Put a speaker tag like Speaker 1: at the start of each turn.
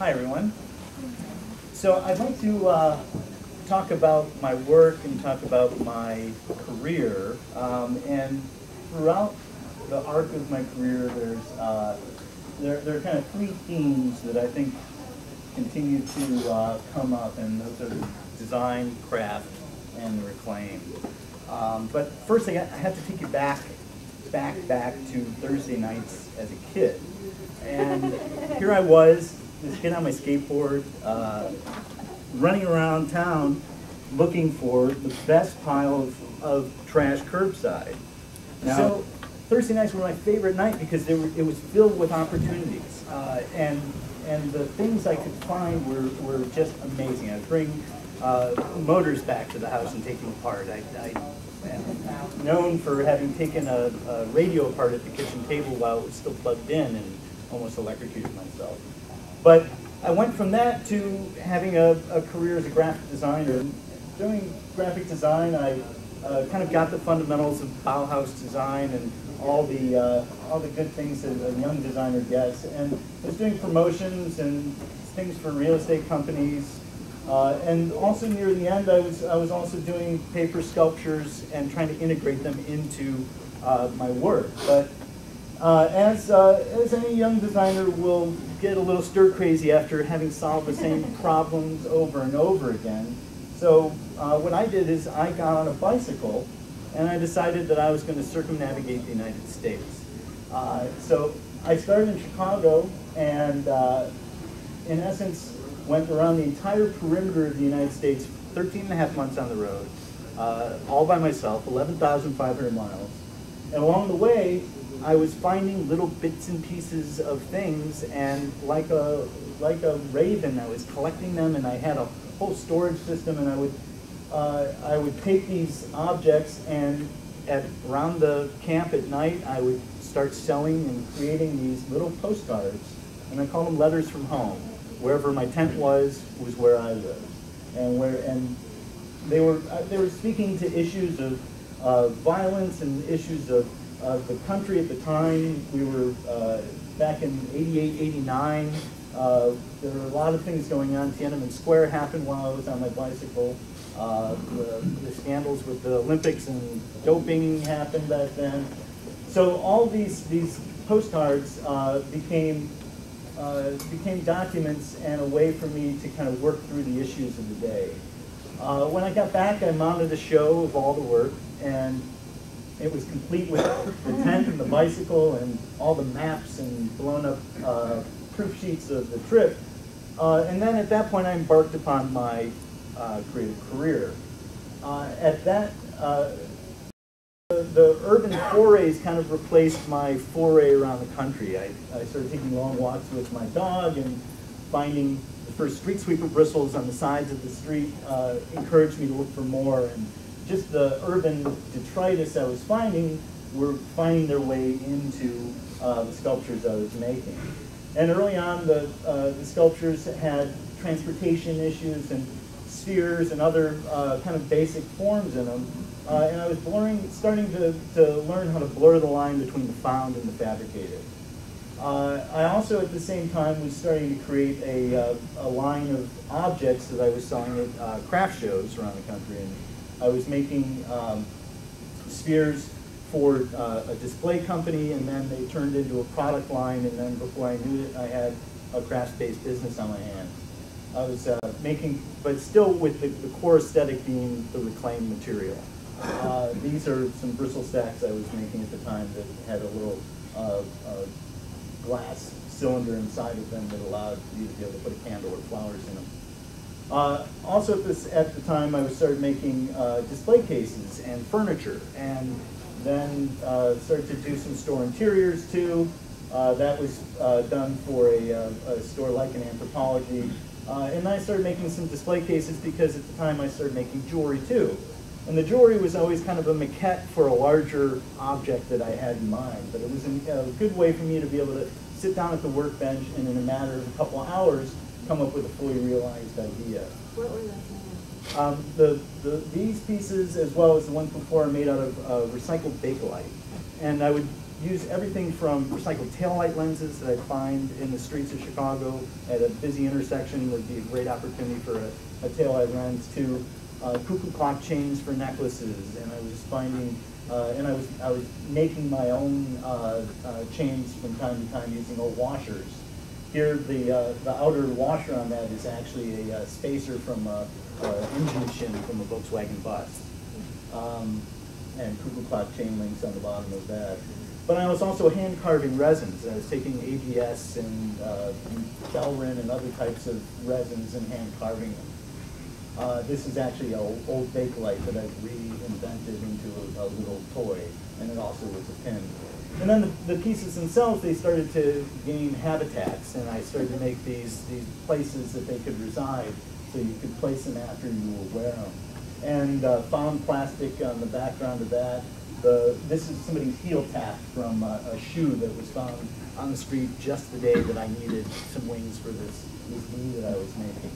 Speaker 1: Hi everyone. So I'd like to talk about my work and talk about my career. And throughout the arc of my career, there are kind of three themes that I think continue to come up, and those are design, craft, and reclaim. But first, I have to take you back to Thursday nights as a kid. And here I was, this kid on my skateboard, running around town looking for the best pile of trash curbside. Now, so Thursday nights were my favorite night because it was filled with opportunities. And the things I could find were just amazing. I'd bring motors back to the house and take them apart. I am known for having taken a radio apart at the kitchen table while it was still plugged in and almost electrocuted myself. But I went from that to having a career as a graphic designer. Doing graphic design, I kind of got the fundamentals of Bauhaus design and all the good things that a young designer gets. And I was doing promotions and things for real estate companies. And also near the end, I was also doing paper sculptures and trying to integrate them into my work. But as any young designer will get a little stir crazy after having solved the same problems over and over again. So what I did is I got on a bicycle and I decided that I was going to circumnavigate the United States. So I started in Chicago and in essence went around the entire perimeter of the United States, 13 and a half months on the road, all by myself, 11,500 miles. And along the way, I was finding little bits and pieces of things, and like a raven, I was collecting them, and I had a whole storage system, and I would take these objects, and around the camp at night, I would start selling and creating these little postcards, and I call them letters from home. Wherever my tent was where I lived, and they were speaking to issues of violence and issues of the country at the time. We were back in '88, '89. There were a lot of things going on. Tiananmen Square happened while I was on my bicycle. The scandals with the Olympics and doping happened back then. So all these postcards became documents and a way for me to kind of work through the issues of the day. When I got back, I mounted a show of all the work, and it was complete with the tent and the bicycle and all the maps and blown up proof sheets of the trip. And then at that point, I embarked upon my creative career. At that, the urban forays kind of replaced my foray around the country. I started taking long walks with my dog, and finding the first street sweeper bristles on the sides of the street encouraged me to look for more. And just the urban detritus I was finding were finding their way into the sculptures I was making. And early on, the sculptures had transportation issues and spheres and other kind of basic forms in them. And I was starting to learn how to blur the line between the found and the fabricated. I also, at the same time, was starting to create a line of objects that I was selling at craft shows around the country. And I was making spheres for a display company, and then they turned into a product line, and then before I knew it, I had a crafts-based business on my hands. I was making, but still with the core aesthetic being the reclaimed material. These are some bristle stacks I was making at the time that had a little glass cylinder inside of them that allowed you to be able to put a candle or flowers in them. Also at the time, I started making display cases and furniture, and then started to do some store interiors too. That was done for a store like an Anthropology. And then I started making some display cases because at the time I started making jewelry too. And the jewelry was always kind of a maquette for a larger object that I had in mind. But it was a good way for me to be able to sit down at the workbench and in a matter of a couple of hours come up with a fully realized idea.
Speaker 2: What were those made of?
Speaker 1: These pieces, as well as the ones before, are made out of recycled Bakelite. And I would use everything from recycled taillight lenses that I find in the streets of Chicago at a busy intersection would be a great opportunity for a taillight lens, to cuckoo clock chains for necklaces, and I was finding, and I was making my own chains from time to time using old washers. Here, the outer washer on that is actually a spacer from an engine shin from a Volkswagen bus. And cuckoo clock chain links on the bottom of that. But I was also hand carving resins. I was taking ABS and Delrin and other types of resins and hand carving them. This is actually an old Bakelite that I've reinvented into a little toy, and it also was a pin. And then the pieces themselves, they started to gain habitats, and I started to make these places that they could reside, so you could place them after you will wear them. And found plastic on the background of that. This is somebody's heel tap from a shoe that was found on the street just the day that I needed some wings for this knee that I was making.